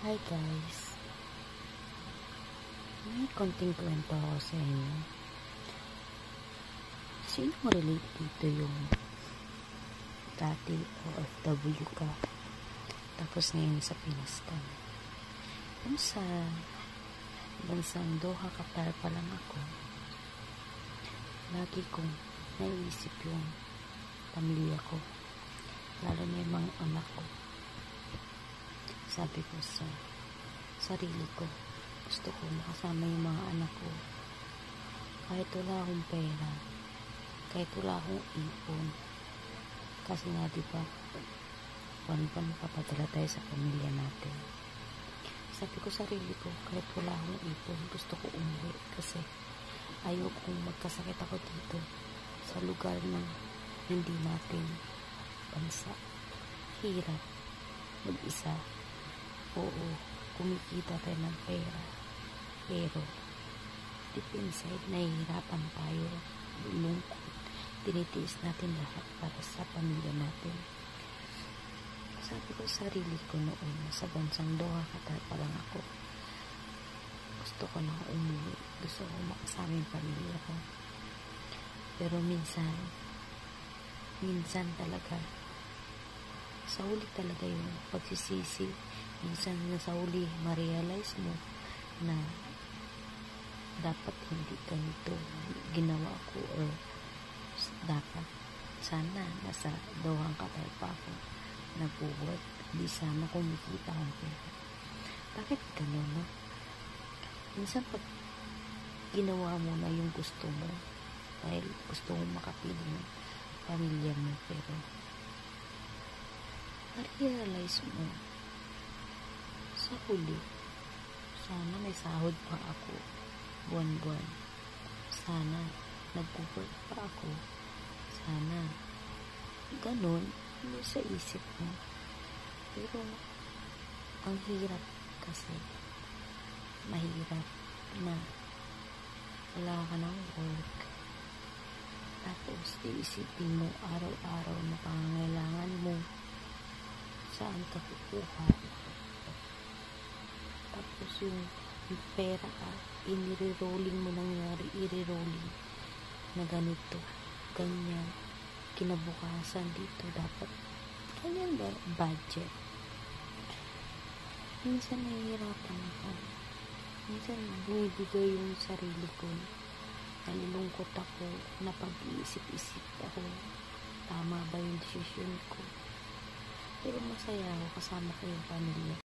Hi guys, may konting kwento ako sa inyo. Sino relate dito yung dati OFW ka tapos ngayon sa Pinas ka? Kung sa bansang Doha, Qatar pa lang ako, lagi kong naiisip yung pamilya ko, lalo na yung mga anak ko. Sabi ko sa sarili ko, gusto ko makasama yung mga anak ko. Kahit wala akong pera, kahit wala akong ipon. Kasi nga diba, buwan-buwan papadala tayo sa pamilya natin. Sabi ko sa sarili ko, kahit wala akong ipon, gusto ko umuwi. Kasi ayaw kong magkasakit ako dito sa lugar ng hindi natin bansa. Hirap mag-isa. Oo, kumikita tayo ng pera, pero deep inside, nahihirapan tayo, lungkot, tinitiis natin lahat para sa pamilya natin. Sabi ko sa sarili ko noon, sa bansang Doha, Qatar pa lang ako, gusto ko na umuwi, gusto ko makasama yung pamilya ko. Pero minsan talaga, sa huli talaga yung pagsisisi. Minsan sa huli ma-realize mo na dapat hindi ganito ginawa ko, or dapat sana nasa Doha, Qatar pa ako nag-work, hindi sana kumikita akong pera. Bakit gano'n, no? Minsan pag ginawa mo na yung gusto mo dahil gusto mo makapili ng pamilya mo, pero na-realize mo sa huli, sana may sahod pa ako buwan-buwan, sana nag-work pa ako, sana ganun yung sa isip mo. Pero ang hirap kasi, mahirap na wala ka ng work, tapos iisipin mo araw-araw na pangangailangan mo, saan ka kukuha. Tapos yung pera ka, inire-rolling mo, nangyari i-rolling na ganito, ganyan, kinabukasan dito, dapat ganyan budget. Minsan nahihirapan ako, minsan bumibigay yung sarili ko, nalulungkot ako, napag-iisip-isip ako, tama ba yung desisyon ko. Pero masaya ako kasama ko yung pamilya.